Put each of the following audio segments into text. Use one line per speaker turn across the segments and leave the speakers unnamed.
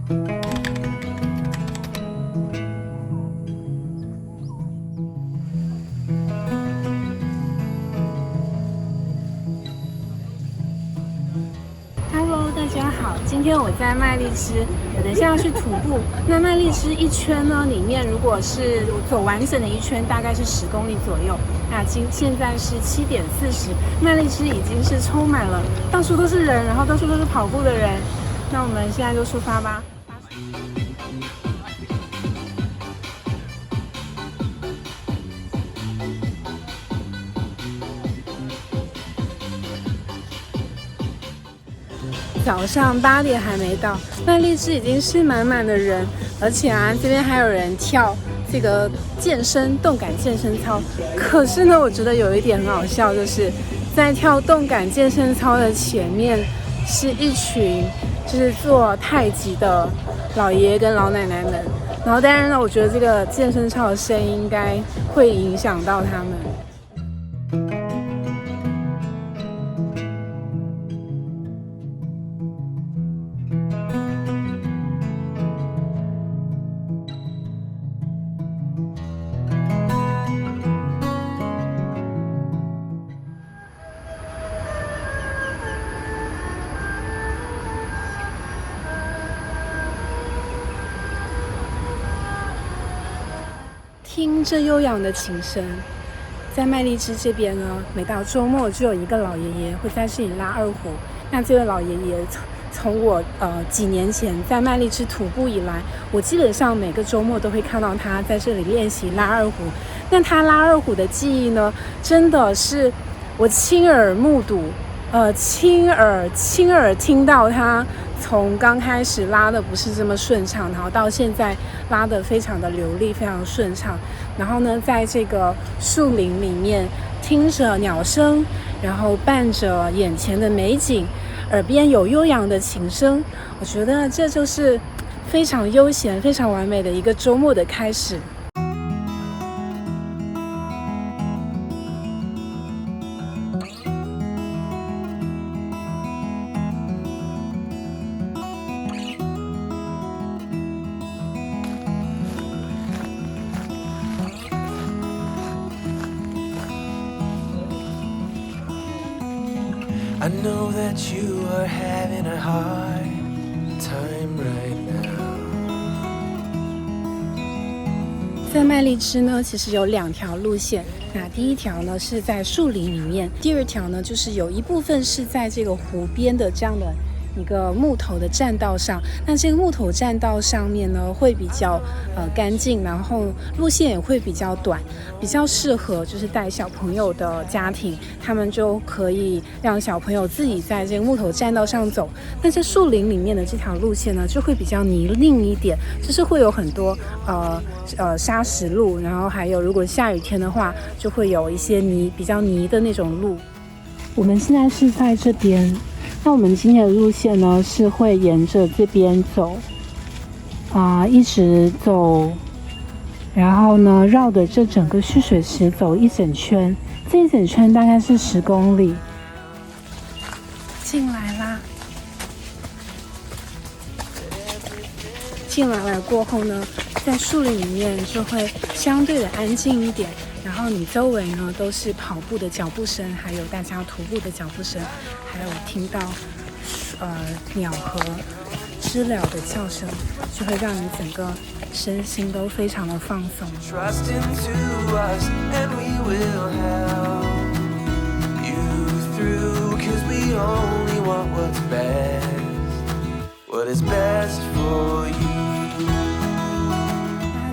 Hello， 大家好，今天我在麦荔枝，我等一下要去徒步。那麦荔枝一圈呢，里面如果是走完整的一圈，大概是10公里左右。那现在是7点40，麦荔枝已经是充满了，到处都是人，然后到处都是跑步的人。那我们现在就出发吧。早上8点还没到，麦荔枝已经是满满的人，而且这边还有人跳这个动感健身操。可是呢，我觉得有一点很好笑，就是在跳动感健身操的前面是一群就是做太极的老爷爷跟老奶奶们。然后当然呢，我觉得这个健身操的声音应该会影响到他们。听着悠扬的琴声，在麦荔枝这边呢，每到周末就有一个老爷爷会在这里拉二胡。那这位老爷爷从我几年前在麦荔枝徒步以来，我基本上每个周末都会看到他在这里练习拉二胡。那他拉二胡的技艺呢，真的是我亲耳目睹，亲耳听到他从刚开始拉的不是这么顺畅，然后到现在拉的非常的流利，非常顺畅。然后呢，在这个树林里面听着鸟声，然后伴着眼前的美景，耳边有悠扬的琴声，我觉得这就是非常悠闲、非常完美的一个周末的开始。
I know that you are having a hard time right now.
在麦荔枝呢，其实有2条路线。那第一条呢是在树林里面，第二条呢就是有一部分是在这个湖边的这样的一个木头的栈道上。那这个木头栈道上面呢会比较干净，然后路线也会比较短，比较适合就是带小朋友的家庭，他们就可以让小朋友自己在这个木头栈道上走。但是树林里面的这条路线呢就会比较泥泞一点，就是会有很多砂石路，然后还有如果下雨天的话就会有一些比较泥的那种路。我们现在是在这边，那我们今天的路线呢是会沿着这边走一直走，然后呢绕着这整个蓄水池走一整圈，这一整圈大概是10公里。进来啦！进来了过后呢，在树林里面就会相对的安静一点，然后你周围呢都是跑步的脚步声，还有大家徒步的脚步声，还有听到鸟和知了的叫声，就会让你整个身心都非常的放松。
Trust into us and we will help you through, 'cause we only want what's best, what is best for you.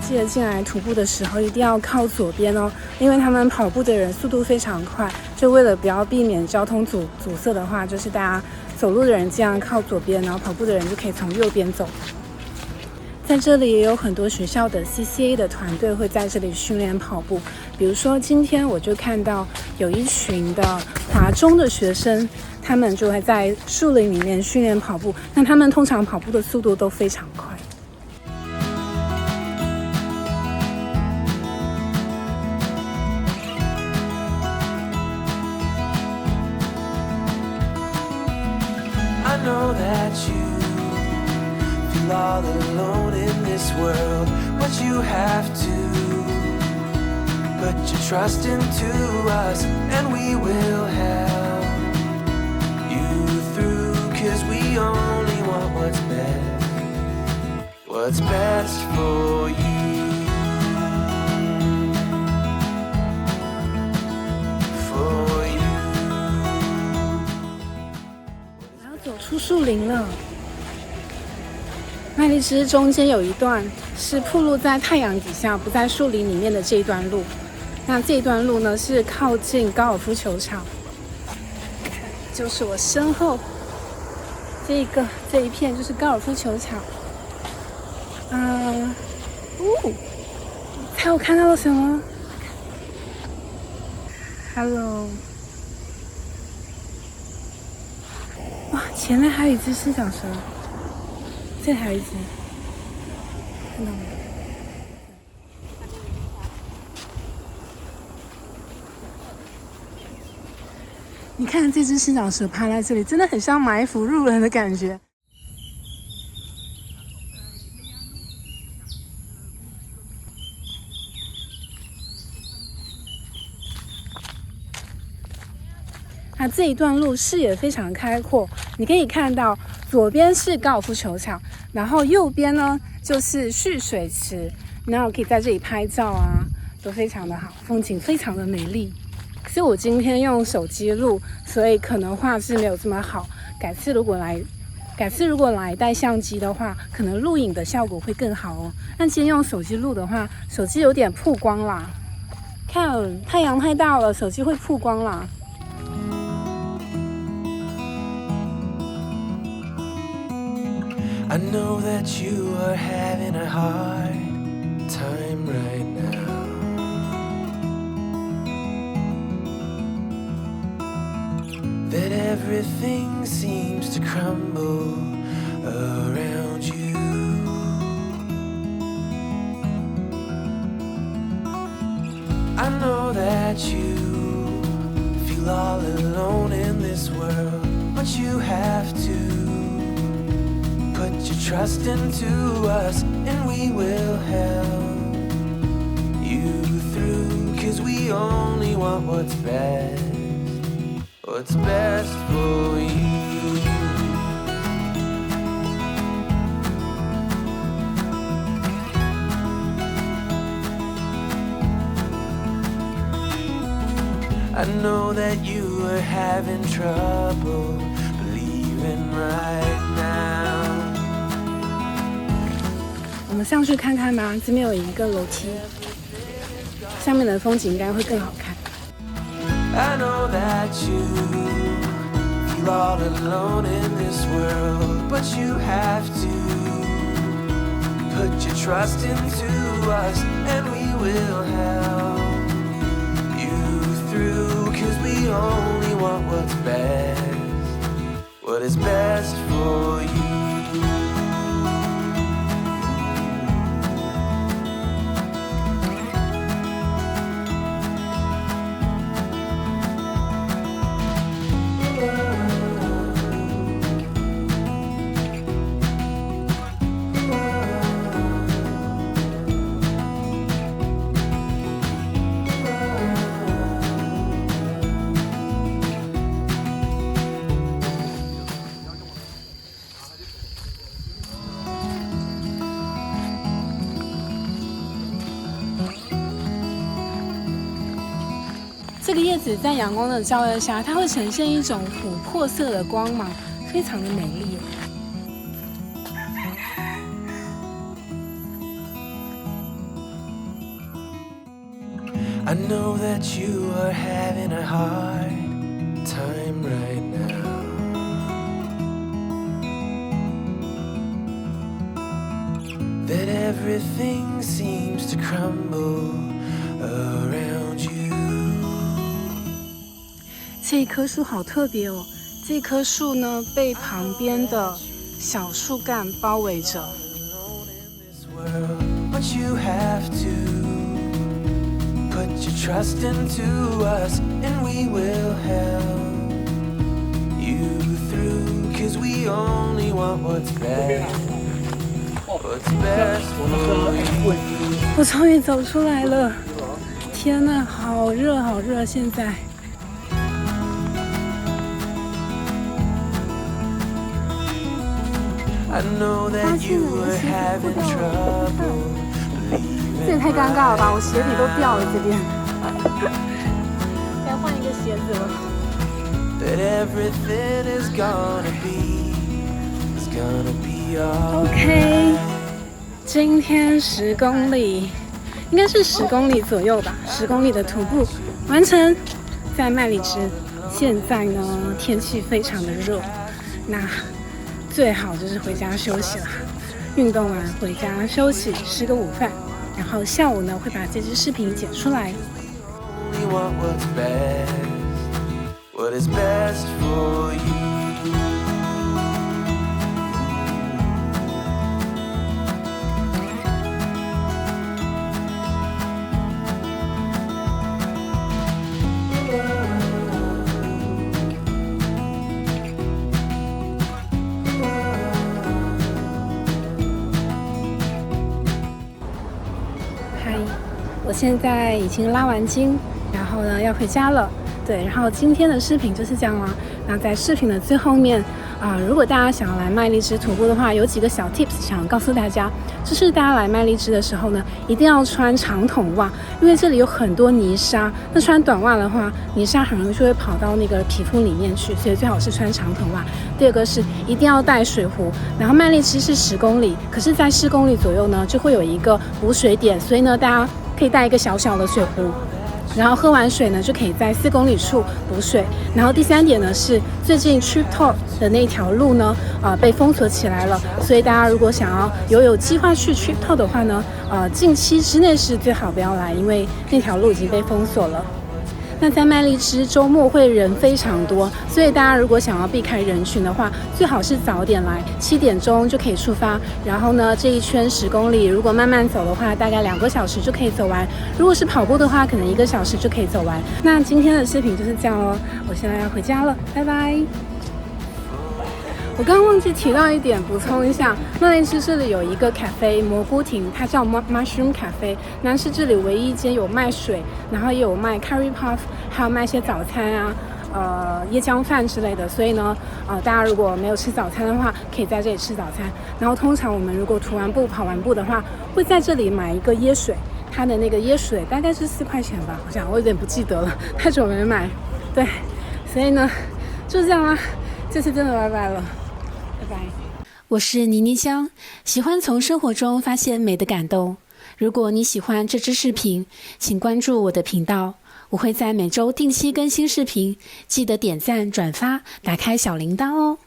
记得进来徒步的时候一定要靠左边哦，因为他们跑步的人速度非常快，就为了不要避免交通阻塞的话，就是大家走路的人尽量靠左边，然后跑步的人就可以从右边走。在这里也有很多学校的 CCA 的团队会在这里训练跑步，比如说今天我就看到有一群的华中的学生，他们就会在树林里面训练跑步，那他们通常跑步的速度都非常快。
I know that you feel all alone in this world, but you have to put your trust into us, and we will help you through, 'cause we only want what's best for you. For you.
然后走出树林了。麦丽芝中间有一段是暴露在太阳底下，不在树林里面的这一段路。那这一段路呢，是靠近高尔夫球场，就是我身后这一片就是高尔夫球场。猜我看到了什么 ？Hello， 哇，前面还有一只四脚蛇，这里还有一只，看到吗？你看这只四脚蛇趴在这里，真的很像埋伏入人的感觉。那这一段路视野非常开阔，你可以看到左边是高尔夫球场，然后右边呢就是蓄水池，那我可以在这里拍照啊，都非常的好，风景非常的美丽。可是我今天用手机录，所以可能画质没有这么好。改次如果来带相机的话，可能录影的效果会更好哦。但今天用手机录的话，手机有点曝光啦。看太阳太大了，手机会曝光啦。
I know that you are having a hard time right now. That everything seems to crumble around you. I know that you feel all alone in this world, but you have to put your trust into us, and we will help you through, 'cause we only want what's best for you. I know that you are having trouble believing right now.
我们上去看看吧，这边有一个楼梯，上面的风景应该会更好看。
I know that you feel all alone in this world, but you have to put your trust into us, and we will help you through, 'cause we only want what is best for you.
这个叶子在阳光的照耀下，它会呈现一种琥珀色的光芒，非常的美丽。
I know that you are having a hard time right now. That everything seems to crumble around you.
这一棵树好特别哦，这棵树呢被旁边的小树干包围着。
But you have to put your trust into us, and we will help you through, 'cause we only want what's best what's best for you.
我终于走出来了，天哪，好热好热！现在
I know that you were having trouble
这也
believing
太尴尬了吧！我鞋底都掉了，这边该换一个鞋子了。
that everything is gonna be alright.
OK， 今天10公里，应该是10公里左右吧，10公里的徒步完成，在麦里芝。现在呢，天气非常的热，那最好就是回家休息了。运动完回家休息，吃个午饭，然后下午呢会把这支视频剪出来。
Only want what's best, what is best for you.
嗨，我现在已经拉完筋，然后呢要回家了。对，然后今天的视频就是这样啦。那在视频的最后面如果大家想要来麦荔枝徒步的话，有几个小 tips 想告诉大家，就是大家来麦荔枝的时候呢，一定要穿长筒袜，因为这里有很多泥沙。那穿短袜的话，泥沙很容易就会跑到那个皮肤里面去，所以最好是穿长筒袜。第二个是一定要带水壶，然后麦荔枝是10公里，可是在4公里左右呢，就会有一个补水点，所以呢，大家可以带一个小小的水壶。 然后喝完水呢，就可以在4公里处补水。然后第3点呢是最近 Trip Talk 的那条路呢，被封锁起来了，所以大家如果想要有计划去 Trip Talk 的话呢，近期之内是最好不要来，因为那条路已经被封锁了。 那在麦荔枝周末会人非常多，所以大家如果想要避开人群的话，最好是早点来，7点钟就可以出发。然后呢，这一圈10公里，如果慢慢走的话，大概2个小时就可以走完；如果是跑步的话，可能1个小时就可以走完。那今天的视频就是这样哦，我现在要回家了，拜拜。 我刚刚忘记提到一点，补充一下，麦荔枝这里有一个咖啡蘑菇亭，它叫 Mushroom Cafe， 那是这里唯一一间有卖水，然后也有卖 curry puff， 还有卖一些早餐椰浆饭之类的。所以呢，大家如果没有吃早餐的话，可以在这里吃早餐。然后通常我们如果徒完步、跑完步的话，会在这里买一个椰水，它的那个椰水大概是4块钱吧，好像我有点不记得了，太久没买。对，所以呢，就这样啦，这次真的拜拜了。 我是倪妮香，喜欢从生活中发现美的感动。如果你喜欢这支视频，请关注我的频道，我会在每周定期更新视频，记得点赞、转发、打开小铃铛哦。